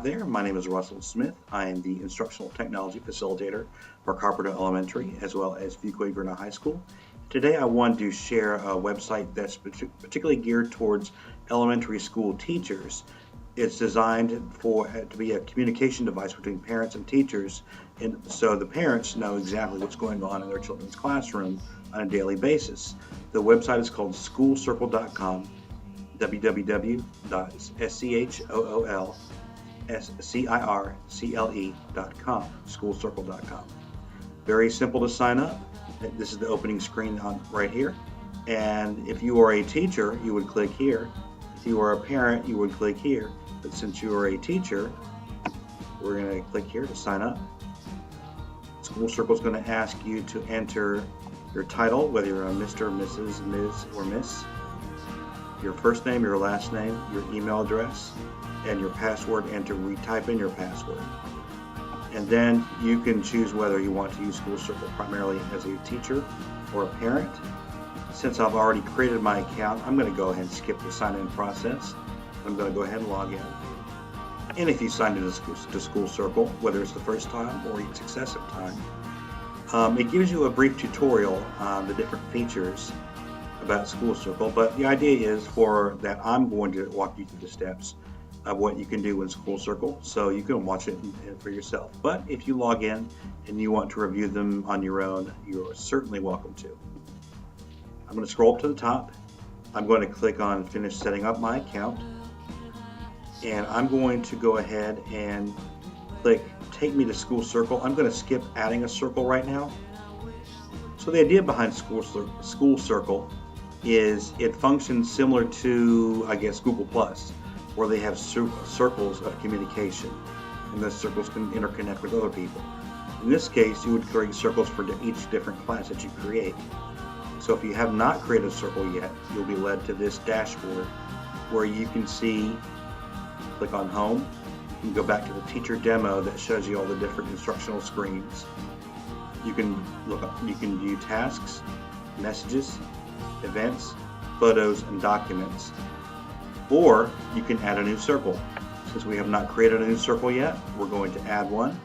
there, my name is Russell Smith. I am the Instructional Technology Facilitator for Carpenter Elementary as well as Fuquay-Varina High School. Today I wanted to share a website that's particularly geared towards elementary school teachers. It's designed to be a communication device between parents and teachers, and so the parents know exactly what's going on in their children's classroom on a daily basis. The website is called SchoolCircle.com. www.schoolcircle.com, SchoolCircle.com. Very simple to sign up. This is the opening screen right here. And if you are a teacher, you would click here. If you are a parent, you would click here. But since you are a teacher, we're going to click here to sign up. SchoolCircle is going to ask you to enter your title, whether you're a Mr., Mrs., Ms., or Miss, your first name, your last name, your email address, and your password, and to retype in your password. And then you can choose whether you want to use SchoolCircle primarily as a teacher or a parent. Since I've already created my account, I'm going to go ahead and skip the sign-in process. I'm going to go ahead and log in. And if you signed in to SchoolCircle, whether it's the first time or each successive time, it gives you a brief tutorial on the different features about SchoolCircle, but the idea is that I'm going to walk you through the steps of what you can do in SchoolCircle, so you can watch it for yourself. But if you log in and you want to review them on your own, you're certainly welcome to. I'm going to scroll up to the top. I'm going to click on Finish Setting Up My Account, and I'm going to go ahead and click Take Me to SchoolCircle. I'm going to skip adding a circle right now. So the idea behind SchoolCircle is it functions similar to, I guess, Google+, where they have circles of communication, and those circles can interconnect with other people. In this case, you would create circles for each different class that you create. So if you have not created a circle yet, you'll be led to this dashboard where you can see, click on Home, you can go back to the teacher demo that shows you all the different instructional screens. You can view tasks, messages, events, photos, and documents. Or you can add a new circle. Since we have not created a new circle yet, we're going to add one.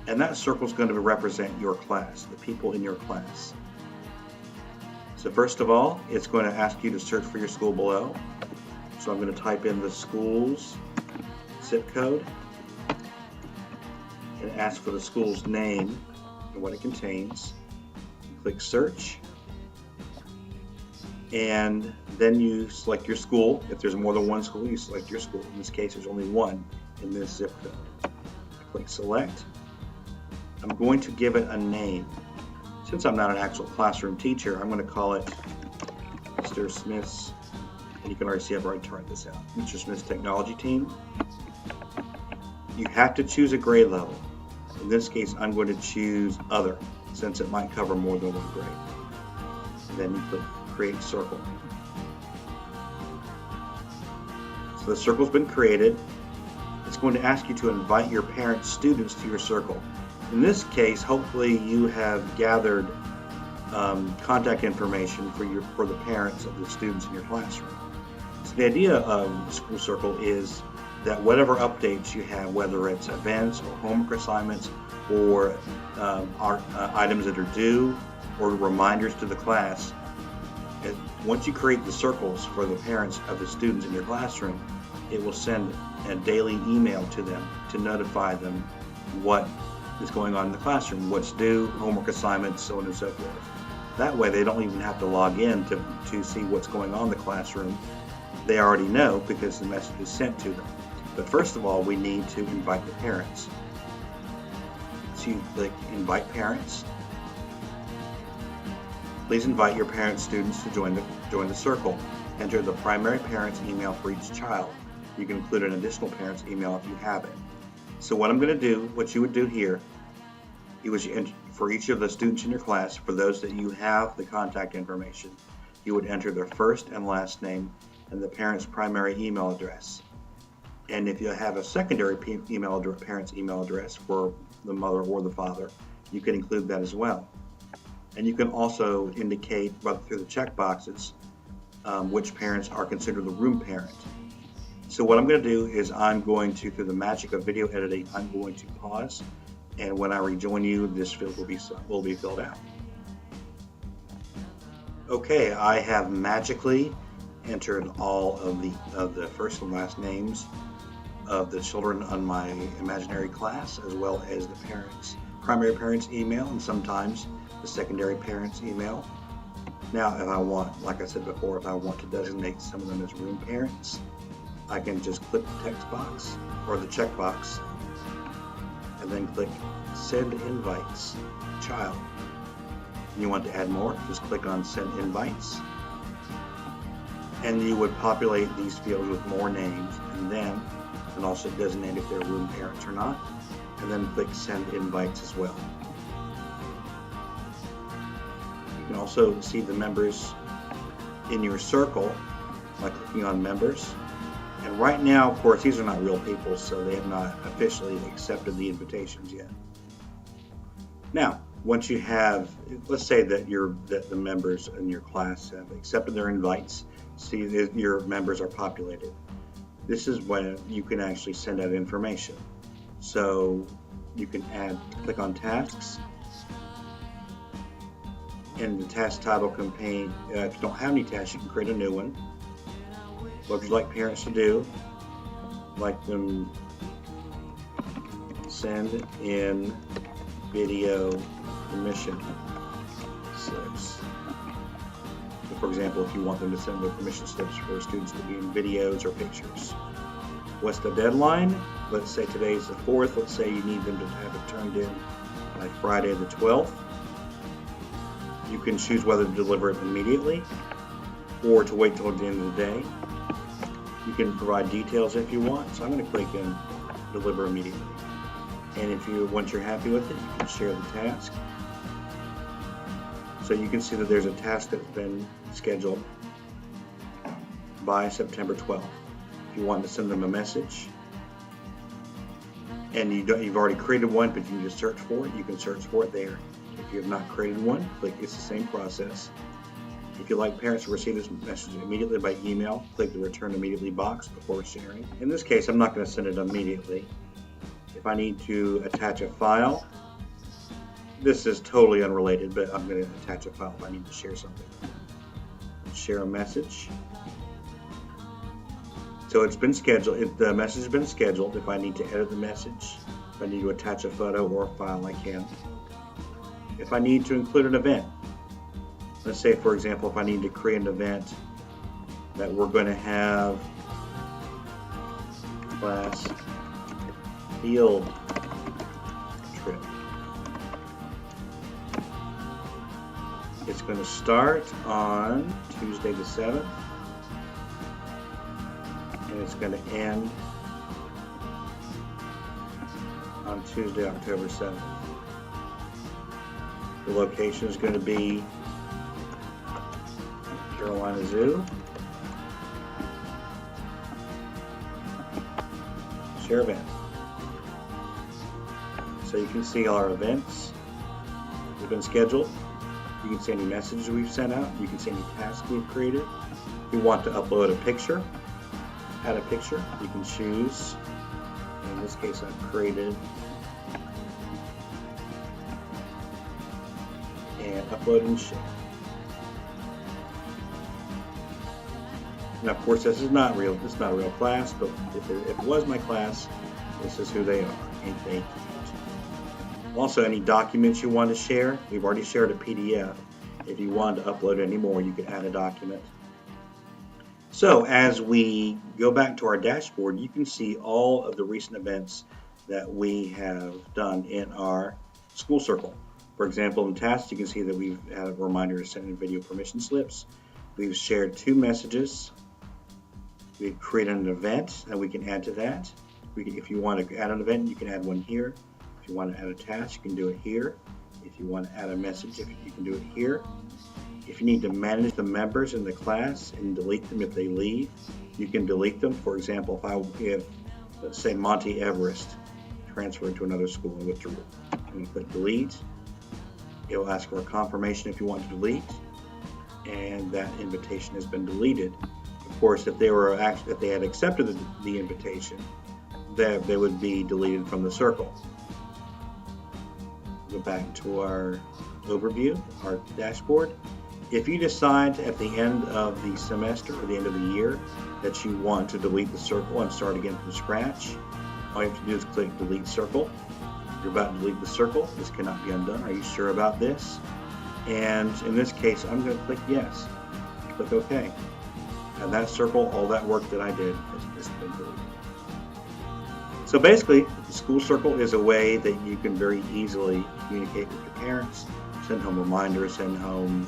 And that circle is going to represent your class, the people in your class. So first of all, it's going to ask you to search for your school below. So I'm going to type in the school's zip code and ask for the school's name and what it contains. Click search, and then you select your school. If there's more than one school, you select your school. In this case, there's only one in this zip code. Click select. I'm going to give it a name. Since I'm not an actual classroom teacher, I'm going to call it Mr. Smith's, and you can already see I've already tried this out, Mr. Smith's Technology Team. You have to choose a grade level. In this case, I'm going to choose Other, since it might cover more than one grade. And then you click Create Circle. So the circle's been created. It's going to ask you to invite your parent students to your circle. In this case, hopefully you have gathered contact information for the parents of the students in your classroom. So the idea of SchoolCircle is that whatever updates you have, whether it's events or homework assignments or items that are due or reminders to the class, once you create the circles for the parents of the students in your classroom, it will send a daily email to them to notify them what is going on in the classroom, what's due, homework assignments, so on and so forth. That way they don't even have to log in to see what's going on in the classroom. They already know because the message is sent to them. But first of all, we need to invite the parents. So you click Invite Parents. Please invite your parent students to join the circle. Enter the primary parent's email for each child. You can include an additional parent's email if you have it. So what I'm going to do, what you would do here, for each of the students in your class, for those that you have the contact information, you would enter their first and last name and the parent's primary email address. And if you have a secondary parent's email address for the mother or the father, you can include that as well. And you can also indicate through the check boxes which parents are considered the room parent. So what I'm going to do is I'm going to, through the magic of video editing, I'm going to pause, and when I rejoin you, this field will be filled out. Okay, I have magically entered all of the first and last names of the children on my imaginary class, as well as the primary parents' email, and sometimes the secondary parents' email. Now, if I want, like I said before, if I want to designate some of them as room parents, I can just click the text box or the check box and then click Send Invites, Child. You want to add more, just click on Send Invites, and you would populate these fields with more names, and then you can also designate if they're room parents or not, and then click Send Invites as well. You can also see the members in your circle by clicking on Members. And right now, of course, these are not real people, so they have not officially accepted the invitations yet. Now, once you have, let's say that the members in your class have accepted their invites, see that your members are populated. This is when you can actually send out information. So you can click on Tasks, and the task title campaign, if you don't have any tasks, you can create a new one. What would you like parents to do? Like them send in video permission slips. So for example, if you want them to send the permission slips for students to be in videos or pictures. What's the deadline? Let's say today's the 4th. Let's say you need them to have it turned in by Friday the 12th. You can choose whether to deliver it immediately or to wait till the end of the day. You can provide details if you want. So I'm going to click in Deliver Immediately. And once you're happy with it, you can share the task. So you can see that there's a task that's been scheduled by September 12th. If you want to send them a message, and you've already created one, but you can just search for it, you can search for it there. If you have not created one, it's the same process. If you'd like parents to receive this message immediately by email, click the Return Immediately box before sharing. In this case, I'm not going to send it immediately. If I need to attach a file, this is totally unrelated, but I'm going to attach a file if I need to share something. Share a message. So it's been scheduled. The message has been scheduled. If I need to edit the message, if I need to attach a photo or a file, I can. If I need to include an event, let's say, for example, if I need to create an event that we're going to have class field trip. It's going to start on Tuesday the 7th, and it's going to end on Tuesday, October 7th. The location is going to be Carolina Zoo. Share event. So you can see our events have been scheduled. You can see any messages we've sent out. You can see any tasks we've created. If you want to upload a picture, add a picture, you can choose. In this case, I've created and upload and share. Now, of course, this is not real. This is not a real class, but if it was my class, this is who they are. And thank you. Also, any documents you want to share, we've already shared a PDF. If you want to upload any more, you can add a document. So as we go back to our dashboard, you can see all of the recent events that we have done in our SchoolCircle. For example, in tasks, you can see that we've had a reminder to send in video permission slips. We've shared 2 messages. We've created an event that we can add to that. If you want to add an event, you can add one here. If you want to add a task, you can do it here. If you want to add a message, you can do it here. If you need to manage the members in the class and delete them if they leave, you can delete them. For example, if let's say Monty Everest transferred to another school and withdrew, and click delete, it will ask for a confirmation if you want to delete, and that invitation has been deleted. course, if they had accepted the invitation, they would be deleted from the circle. Go back to our overview, our dashboard. If you decide at the end of the semester or the end of the year that you want to delete the circle and start again from scratch, all you have to do is click delete circle. You're about to delete the circle. This cannot be undone. Are you sure about this? And in this case, I'm going to click yes. Click OK. And that circle, all that work that I did has been deleted. So basically, the SchoolCircle is a way that you can very easily communicate with your parents, send home reminders, send home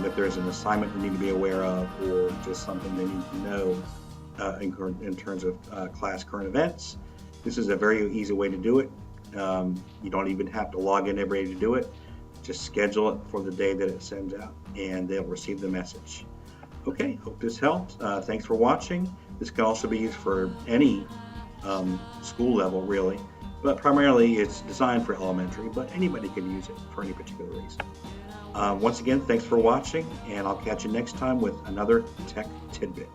if there's an assignment they need to be aware of, or just something they need to know in terms of class current events. This is a very easy way to do it. You don't even have to log in every day to do it. Just schedule it for the day that it sends out, and they'll receive the message. Okay, hope this helped. Thanks for watching. This can also be used for any school level, really, but primarily it's designed for elementary, but anybody can use it for any particular reason. Once again, thanks for watching, and I'll catch you next time with another tech tidbit.